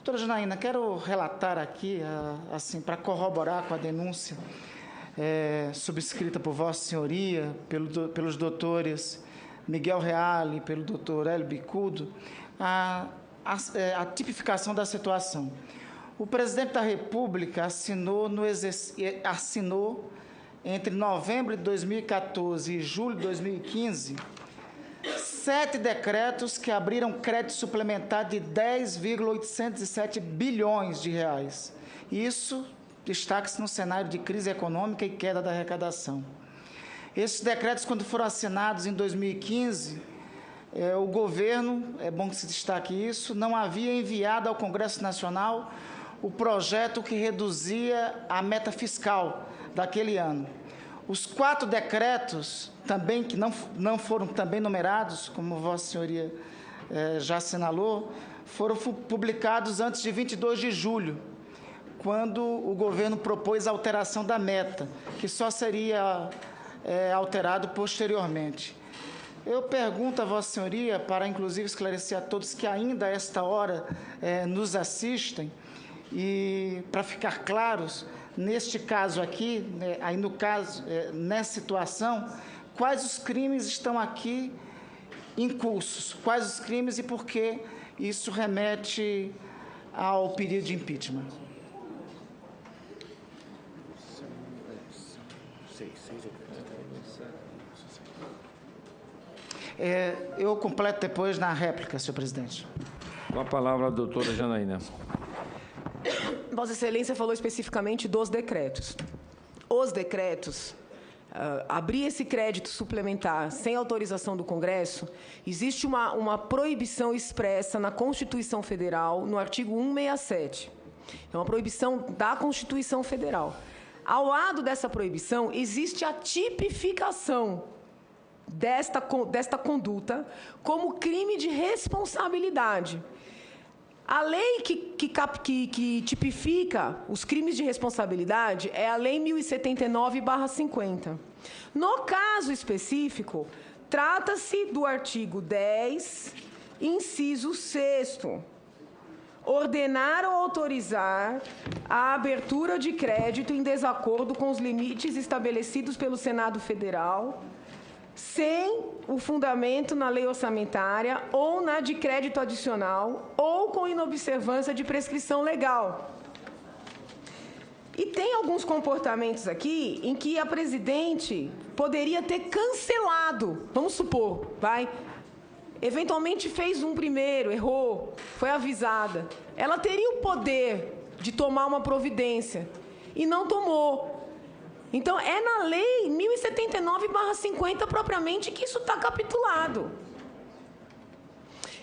Doutora Janaína, quero relatar aqui, assim, para corroborar com a denúncia subscrita por Vossa Senhoria, pelos doutores Miguel Reale e pelo doutor Hélio Bicudo, a tipificação da situação. O presidente da República assinou entre novembro de 2014 e julho de 2015 7 decretos que abriram crédito suplementar de 10,807 bilhões de reais. Isso destaca-se no cenário de crise econômica e queda da arrecadação. Esses decretos, quando foram assinados em 2015, o governo, é bom que se destaque isso, não havia enviado ao Congresso Nacional o projeto que reduzia a meta fiscal daquele ano. Os 4 decretos, também que não foram também numerados, como Vossa Senhoria já assinalou, foram publicados antes de 22 de julho, quando o governo propôs a alteração da meta, que só seria alterado posteriormente. Eu pergunto a Vossa Senhoria, para inclusive esclarecer a todos que ainda a esta hora nos assistem, e para ficar claros, neste caso aqui, aí no caso, nessa situação, quais os crimes estão aqui em cursos, quais os crimes e por que isso remete ao pedido de impeachment. Eu completo depois na réplica, senhor presidente. Com a palavra a doutora Janaína. Vossa Excelência falou especificamente dos decretos. Os decretos, abrir esse crédito suplementar sem autorização do Congresso, existe uma proibição expressa na Constituição Federal, no artigo 167. É uma proibição da Constituição Federal. Ao lado dessa proibição, existe a tipificação desta conduta como crime de responsabilidade. A lei que tipifica os crimes de responsabilidade é a Lei 1079/50. No caso específico, trata-se do artigo 10, inciso 6º. Ordenar ou autorizar a abertura de crédito em desacordo com os limites estabelecidos pelo Senado Federal, sem o fundamento na lei orçamentária ou na de crédito adicional ou com inobservância de prescrição legal. E tem alguns comportamentos aqui em que a presidente poderia ter cancelado, vamos supor, eventualmente fez um primeiro, errou, foi avisada. Ela teria o poder de tomar uma providência e não tomou. Então, é na Lei 1079/50 propriamente que isso está capitulado.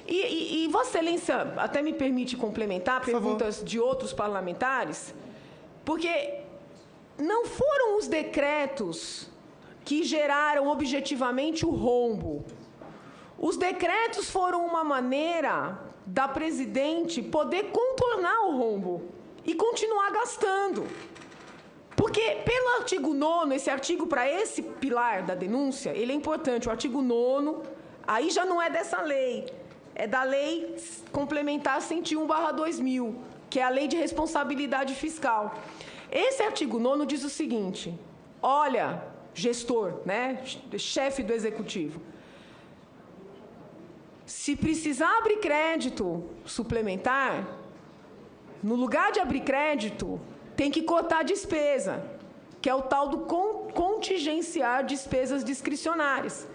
E Vossa Excelência até me permite complementar perguntas de outros parlamentares, porque não foram os decretos que geraram objetivamente o rombo. Os decretos foram uma maneira da presidente poder contornar o rombo e continuar gastando. Porque, pelo artigo 9º, esse artigo para esse pilar da denúncia, ele é importante. O artigo 9º, aí já não é dessa lei, é da Lei Complementar 101/2000, que é a Lei de Responsabilidade Fiscal. Esse artigo 9º diz o seguinte: olha, gestor, chefe do Executivo, se precisar abrir crédito suplementar, no lugar de abrir crédito, tem que cortar a despesa, que é o tal do contingenciar despesas discricionárias.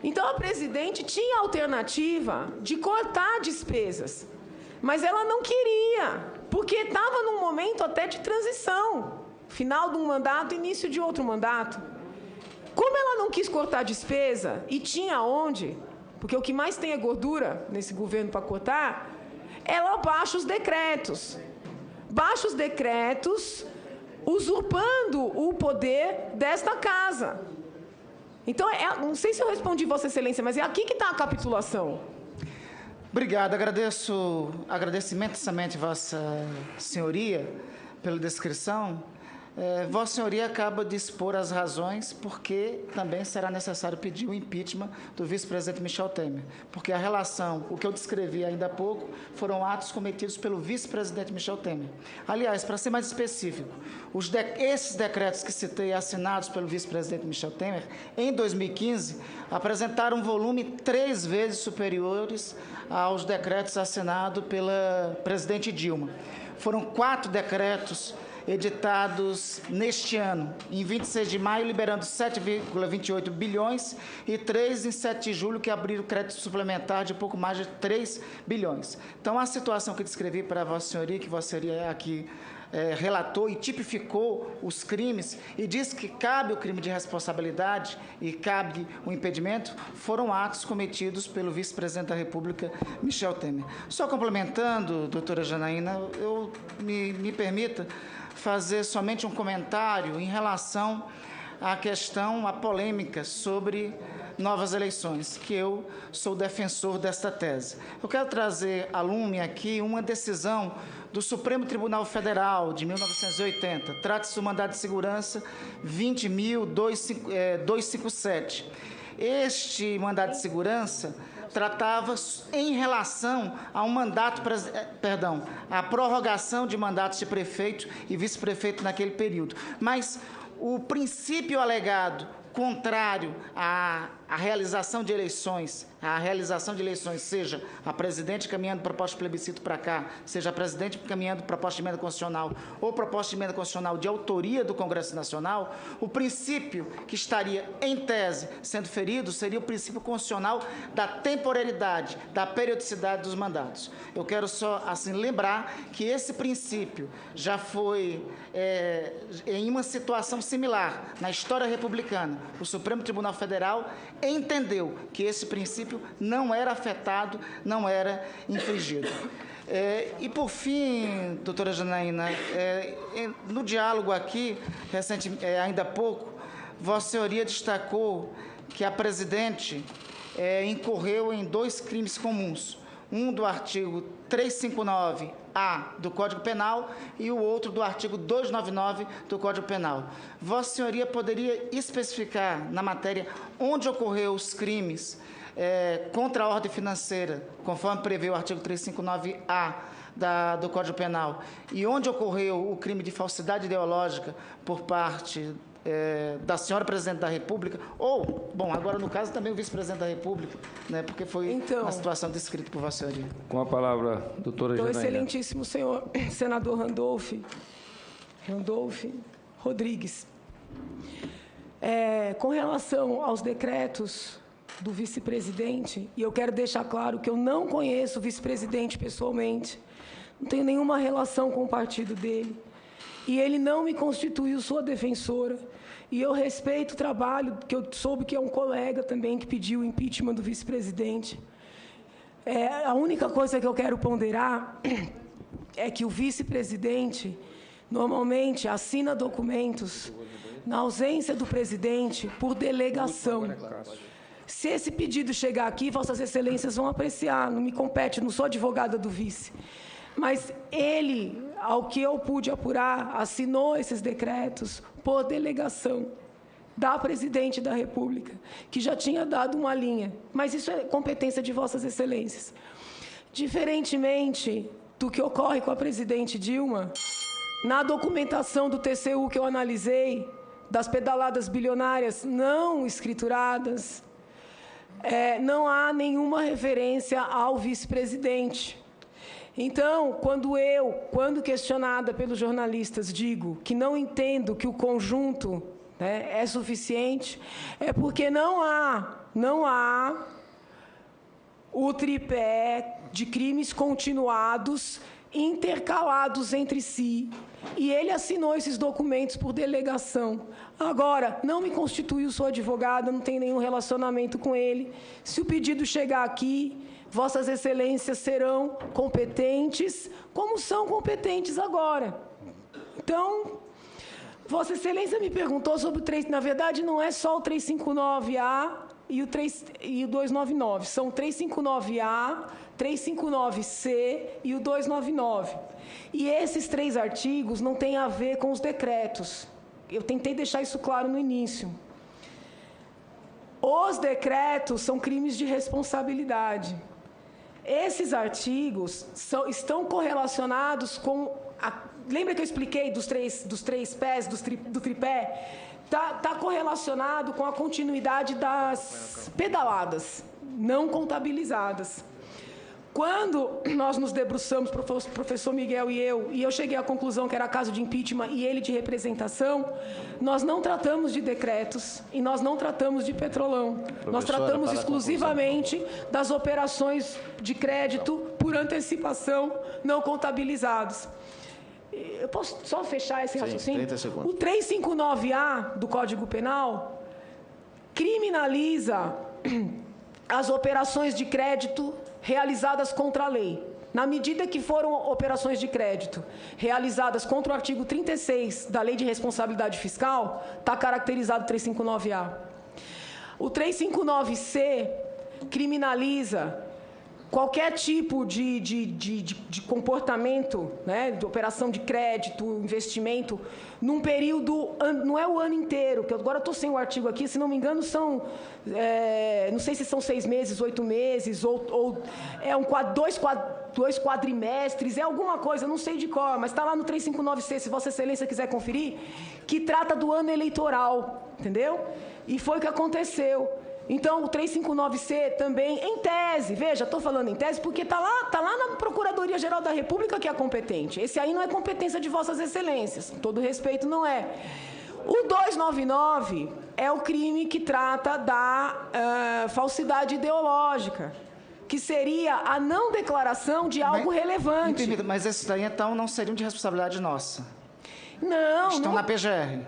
Então, a presidente tinha a alternativa de cortar despesas, mas ela não queria, porque estava num momento até de transição, final de um mandato, início de outro mandato. Como ela não quis cortar despesa, e tinha onde, porque o que mais tem é gordura nesse governo para cortar, ela baixa os decretos. Baixa os decretos, usurpando o poder desta casa. Então, não sei se eu respondi Vossa Excelência, mas é aqui que está a capitulação. Obrigado. Agradeço imensamente Vossa Senhoria pela descrição. Vossa Senhoria acaba de expor as razões porque também será necessário pedir o impeachment do vice-presidente Michel Temer, porque a relação, o que eu descrevi ainda há pouco, foram atos cometidos pelo vice-presidente Michel Temer. Aliás, para ser mais específico, esses decretos que citei, assinados pelo vice-presidente Michel Temer, em 2015, apresentaram um volume 3 vezes superiores aos decretos assinados pela presidente Dilma. Foram 4 decretos editados neste ano, em 26 de maio, liberando 7,28 bilhões e 3 em 7 de julho, que abriram crédito suplementar de pouco mais de 3 bilhões. Então, a situação que descrevi para Vossa Senhoria, que Vossa Senhoria aqui relatou e tipificou os crimes e disse que cabe o crime de responsabilidade e cabe o impedimento, foram atos cometidos pelo vice-presidente da República, Michel Temer. Só complementando, doutora Janaína, me permita fazer somente um comentário em relação à questão, à polêmica sobre novas eleições, que eu sou defensor desta tese. Eu quero trazer à lume aqui uma decisão do Supremo Tribunal Federal, de 1980. Trata-se do mandado de segurança 20.257. Este mandado de segurança tratava em relação a a prorrogação de mandatos de prefeito e vice-prefeito naquele período. Mas o princípio alegado contrário à realização de eleições, seja a presidente caminhando proposta de plebiscito para cá, seja a presidente caminhando proposta de emenda constitucional ou proposta de emenda constitucional de autoria do Congresso Nacional, o princípio que estaria, em tese, sendo ferido seria o princípio constitucional da temporalidade, da periodicidade dos mandatos. Eu quero só, assim, lembrar que esse princípio já foi, em uma situação similar, na história republicana, o Supremo Tribunal Federal entendeu que esse princípio não era afetado, não era infringido. E, por fim, doutora Janaína, no diálogo aqui, ainda há pouco, Vossa Senhoria destacou que a presidente incorreu em 2 crimes comuns, um do artigo 359-A do Código Penal e o outro do artigo 299 do Código Penal. Vossa Senhoria poderia especificar na matéria onde ocorreu os crimes contra a ordem financeira, conforme prevê o artigo 359-A do Código Penal, e onde ocorreu o crime de falsidade ideológica por parte da senhora Presidente da República, ou, bom, agora no caso também o Vice-Presidente da República, né, porque foi a situação descrita por Vossa Senhoria. Com a palavra, doutora Janaína. Excelentíssimo senhor senador Randolph Rodrigues. Com relação aos decretos do vice-presidente, e eu quero deixar claro que eu não conheço o vice-presidente pessoalmente, não tenho nenhuma relação com o partido dele, e ele não me constituiu sua defensora, e eu respeito o trabalho, que eu soube que é um colega também que pediu o impeachment do vice-presidente. A única coisa que eu quero ponderar é que o vice-presidente normalmente assina documentos na ausência do presidente por delegação. Se esse pedido chegar aqui, Vossas Excelências vão apreciar, não me compete, não sou advogada do vice. Mas ele, ao que eu pude apurar, assinou esses decretos por delegação da Presidente da República, que já tinha dado uma linha. Mas isso é competência de Vossas Excelências. Diferentemente do que ocorre com a Presidente Dilma, na documentação do TCU que eu analisei, das pedaladas bilionárias não escrituradas, não há nenhuma referência ao vice-presidente. Então, quando questionada pelos jornalistas, digo que não entendo que o conjunto é suficiente, é porque não há o tripé de crimes continuados, intercalados entre si, e ele assinou esses documentos por delegação. Agora, não me constituiu sua advogada, não tenho nenhum relacionamento com ele. Se o pedido chegar aqui, Vossas Excelências serão competentes, como são competentes agora. Então, Vossa Excelência me perguntou sobre o 3... Na verdade, não é só o 359-A e o 299. São o 359A, 359C e o 299. E esses 3 artigos não têm a ver com os decretos. Eu tentei deixar isso claro no início. Os decretos são crimes de responsabilidade. Esses artigos estão correlacionados com... lembra que eu expliquei dos três pés, do tripé? Está correlacionado com a continuidade das pedaladas, não contabilizadas. Quando nós nos debruçamos, professor Miguel e eu cheguei à conclusão que era caso de impeachment e ele de representação, nós não tratamos de decretos e nós não tratamos de petrolão. Nós tratamos exclusivamente das operações de crédito por antecipação não contabilizados. Eu posso só fechar esse raciocínio? 30 segundos. O 359A do Código Penal criminaliza as operações de crédito realizadas contra a lei. Na medida que foram operações de crédito realizadas contra o artigo 36 da Lei de Responsabilidade Fiscal, está caracterizado o 359A. O 359C criminaliza qualquer tipo de comportamento, né, de operação de crédito, investimento, num período, não é o ano inteiro, que agora eu estou sem o artigo aqui, se não me engano são, não sei se são 6 meses, 8 meses, ou é dois quadrimestres, é alguma coisa, não sei de cor, mas está lá no 359C, se Vossa Excelência quiser conferir, que trata do ano eleitoral, entendeu? E foi o que aconteceu. Então, o 359C também, em tese, veja, estou falando em tese porque está lá na Procuradoria-Geral da República que é competente. Esse aí não é competência de Vossas Excelências, com todo respeito, não é. O 299 é o crime que trata da falsidade ideológica, que seria a não declaração de algo relevante. Entendido, mas esses daí, então, não seriam de responsabilidade nossa? Não. Estão não, na PGR.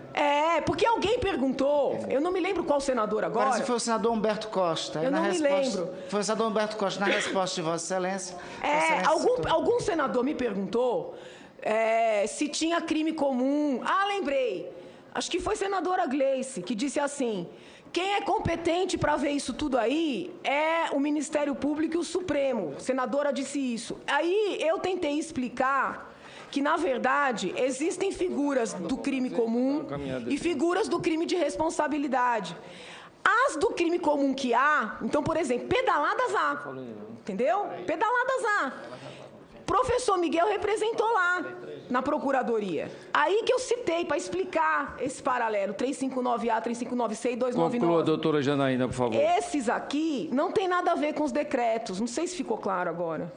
Porque alguém perguntou, eu não me lembro qual senador agora. Parece que foi o senador Humberto Costa. Eu não me lembro. Foi o senador Humberto Costa, na resposta de Vossa Excelência. Algum senador me perguntou se tinha crime comum. Lembrei. Acho que foi a senadora Gleice, que disse assim: quem é competente para ver isso tudo aí é o Ministério Público e o Supremo. A senadora disse isso. Aí eu tentei explicar que, na verdade, existem figuras do crime comum e figuras do crime de responsabilidade. As do crime comum que há, então, por exemplo, pedaladas há, entendeu? Pedaladas há. Professor Miguel representou lá, na Procuradoria. Aí que eu citei para explicar esse paralelo, 359A, 359C e 299. Conclua, doutora Janaína, por favor. Esses aqui não tem nada a ver com os decretos, não sei se ficou claro agora.